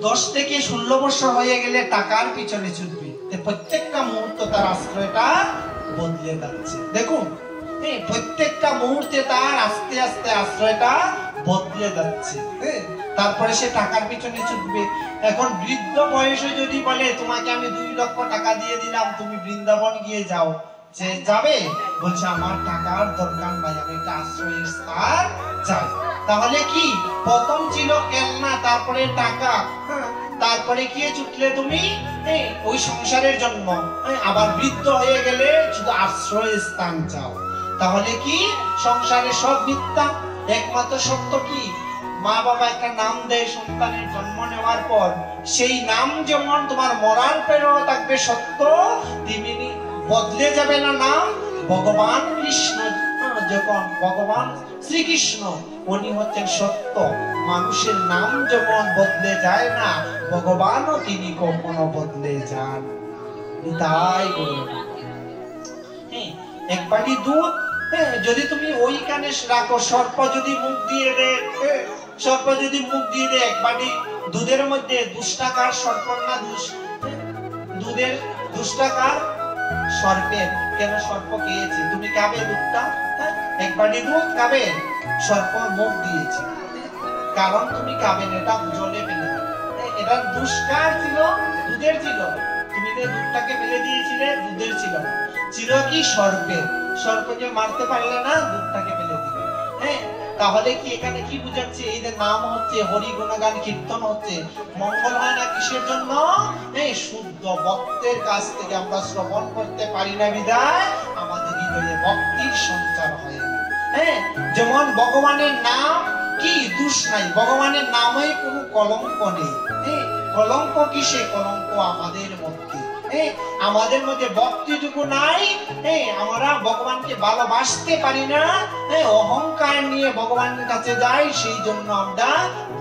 10 থেকে 16 বছর হয়ে গেলে টাকার পিছনে ছুটবে। প্রত্যেকটা মুহূর্ত তার আশ্রয়টা বদলে যাচ্ছে। দেখুন প্রত্যেকটা মুহূর্তে তার আস্তে আস্তে আশ্রয়টা বদলে যাচ্ছে। তারপরে সে টাকার পিছনে ছুটবে। এখন বৃদ্ধ বয়সে যদি বলে তোমাকে আমি 2 লক্ষ টাকা দিয়ে দিলাম, তুমি বৃন্দাবন গিয়ে যাও, সে যাবে? বলছে আমার টাকার দরকার নাই, আমি একটা আশ্রয়ের স্থান চাই। তাহলে কি প্রথম ছিল কেলনা, তারপরে টাকা, তারপরে কি ছুটলে তুমি ওই সংসারের জন্য, আবার বৃদ্ধ হয়ে গেলে শুধু আশ্রয় স্থান চাও। তাহলে কি সংসারে সব মিথ্যা, একমাত্র সত্য কি মা বাবা একটা নাম দেয় সন্তানের জন্ম নেওয়ার পর, সেই নাম যেমন তোমার মরার পরেও থাকবে সত্য, তেমনি বদলে যাবে না নাম। ভগবান কৃষ্ণ যখন, ভগবান শ্রীকৃষ্ণ উনি হচ্ছেন সত্য, মানুষের নাম যেমন বদলে যায় না, ভগবানও তিনি কখনো বদলে যান। তাই এক বাটি দুধ যদি তুমি ওইখানে রাখো, সর্প যদি মুখ দিয়ে দেয়, সর্প যদি মুখ দিয়ে দেয়, এক বাটি দুধের মধ্যে 2 টাকার সর্পর না দুধের 2 টাকার সর্পের, কেন সর্প খেয়েছে, তুমি খাবে দুধটা? এক বাটি দুধ খাবে, সর্প মুখ দিয়েছে, কারণ তুমি খাবে না, এটা জলে ফেলে দেবে। এটা দুষ্কার ছিল, দুধের ছিল, তুমি যে দুধটাকে ফেলে দিয়েছিলে দুধের ছিল, ছিল কি সর্পের। সর্পকে মারতে পারলে না, দুধটাকে ফেলে দিবে। তাহলে কি এখানে কি বুঝাচ্ছে? এই যে নাম হচ্ছে, হরি গুণগান কীর্তন হচ্ছে, মঙ্গল হয় না কিসের জন্য? শুদ্ধ ভক্তের কাছ থেকে আমরা শ্রবণ করতে পারি না বিধায় আমাদের হৃদয়ে ভক্তির সঞ্চার হয় না। যেমন ভগবানের নাম কি দোষ নাই, ভগবানের নামে কোনো কলঙ্ক নেই। কলঙ্ক কিসে? কলঙ্ক আমাদের মধ্যে, আমাদের মধ্যে ভক্তিটুকু নাই। আমরা ভগবানকে ভালোবাসতে পারি না, অহংকার নিয়ে ভগবানের কাছে যাই, সেই জন্য আমরা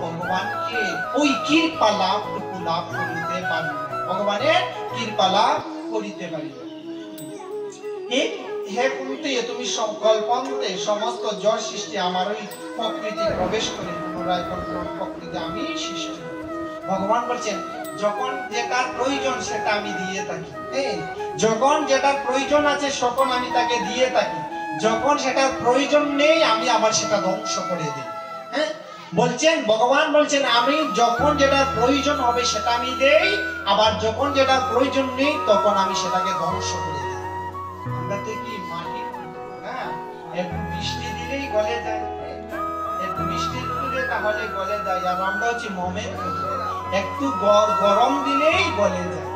ভগবানকে ওই কৃপা লাভটুকু লাভ করিতে পারি না, ভগবানের কৃপা লাভ করিতে পারি না। হে কুন্তি, তুমি কল্পন্তে সমস্ত জড় সৃষ্টি আমার ওই প্রকৃতি প্রবেশ করে পুনরায় প্রকৃতি আমি সৃষ্টি। ভগবান বলছেন যখন যেটার প্রয়োজন সেটা আমি দিয়ে থাকি, যখন যেটার প্রয়োজন আছে তখন আমি তাকে দিয়ে থাকি, যখন সেটার প্রয়োজন নেই আমি আবার সেটা ধ্বংস করে দিই। বলছেন ভগবান বলছেন আমি যখন যেটার প্রয়োজন হবে সেটা আমি দেই, আবার যখন যেটার প্রয়োজন নেই তখন আমি সেটাকে ধ্বংস করে দিই। আমরা তো কি মাটি, একটু বৃষ্টি দিলেই গলে যায়, একটু বৃষ্টি দিলে তাহলে গলে যায়, আর আমরা হচ্ছে মোমের একটু গরম দিলেই গলে যায়,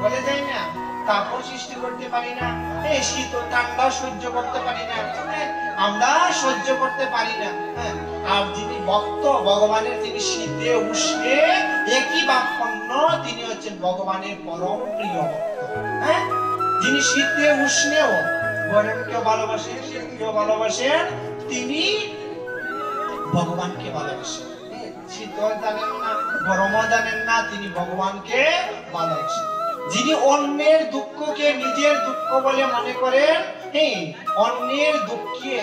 গলে যায় না, তাপও সৃষ্টি করতে পারি না, শীত ঠান্ডা সহ্য করতে পারি না, আমরা সহ্য করতে পারি না। আর যিনি ভক্ত ভগবানের, তিনি শীতে উষ্ণে একই বাক্যন্ন, তিনি হচ্ছেন ভগবানের পরম প্রিয় ভক্ত। যিনি শীতে উষ্ণেও গরমকে ভালোবাসেন, শীতকেও ভালোবাসেন, তিনি ভগবানকে ভালোবাসেন। শীতল জানেন না, গরমও জানেন না, তিনি ভগবানকে ভালোবাসেন। যিনি অন্যের দুঃখকে নিজের দুঃখ বলে মনে করেন, অন্যের দুঃখে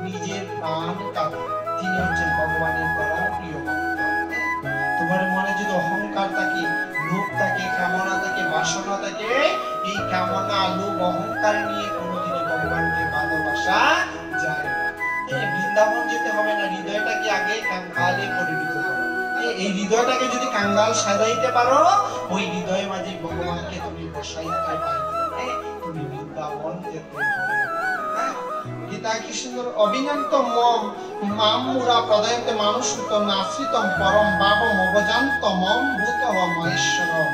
নিজের প্রাণ কাঁদে, তিনি হচ্ছেন ভগবানের পরম প্রিয় ভক্ত। তোমার মনে যদি অহংকার থাকে, লোভ থাকে, কামনা থাকে, বাসনা থাকে, এই কামনা লোভ অহংকার নিয়ে কোনোদিনও ভগবানকে ভালোবাসা যায় না। বৃন্দাবন যেতে হবে না, হৃদয়টাকে আগে কাঙ্গালে পরিণত করো। এই হৃদয়টাকে যদি কাঙ্গাল সাজাইতে পারো, ওই হৃদয়ে মাঝে ভগবানকে তুমি বসাইতে পারবে, তুমি বৃন্দাবন যেতে হবে। গীতা কি সুন্দর, অবিনন্ত মম মাম মুরা প্রদয়ন্তে মানুষতম আশ্রিতম পরম ভাবম অবজান্তম ভূতঃ মহেশ্বরম।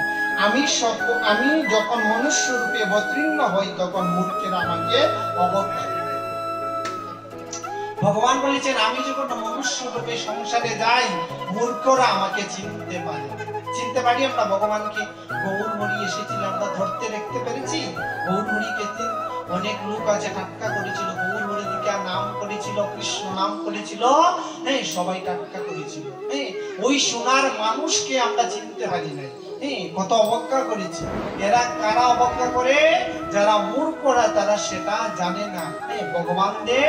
আমি যখন মনুষ্য রূপে অবতীর্ণ হই তখন মূর্খেরা আমাকে অবজ্ঞা। ভগবান বলেছেন আমি যখন মনুষ্য রূপে সংসারে যাই, মূর্খরা আমাকে চিনতে পারে। চিনতে পারি আমরা ভগবানকে। গৌর হরি এসেছিল, আমরা ধরতে দেখতে পেরেছি গৌর হরিকে। অনেক লোক আছে টাটকা করেছিল, গৌর হরি দিকে নাম করেছিল, কৃষ্ণ নাম করেছিল, সবাই টাটকা করেছিল। ওই সোনার মানুষকে আমরা চিনতে পারি না, কত অবজ্ঞা করেছি। এরা কারা অবজ্ঞা করে? যারা মূর্খরা, তারা সেটা জানে না। ভগবান দে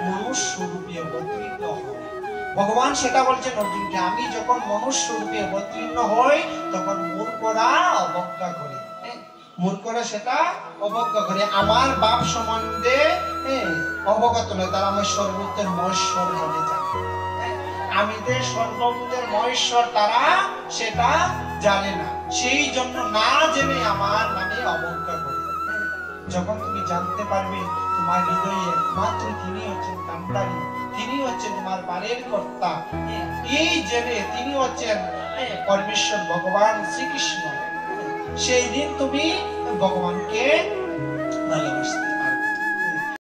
মনুষ্য রূপে অবতীর্ণ হয়, ভগবান সেটা বলছেন অর্জুনকে, আমি যখন মনুষ্য রূপে অবতীর্ণ হই তখন মূর্খরা অবজ্ঞা করে, মূর্খরা সেটা অবজ্ঞা করে, আমার বাপ সম্বন্ধে অবগত নয়, তারা আমার সর্বোত্তর মহেশ্বর বলে জানে। আমি যে সর্বভূতের মহেশ্বর তারা সেটা জানে না, সেই জন্য না জেনে আমার নামে অবজ্ঞা করে। যখন তুমি জানতে পারবে তোমার হৃদয়ে একমাত্র তিনি হচ্ছেন কান্ডারী, তিনি হচ্ছেন তোমার বাড়ির কর্তা, এই জেনে তিনি হচ্ছেন পরমেশ্বর ভগবান শ্রীকৃষ্ণ, সেই দিন তুমি ভগবানকে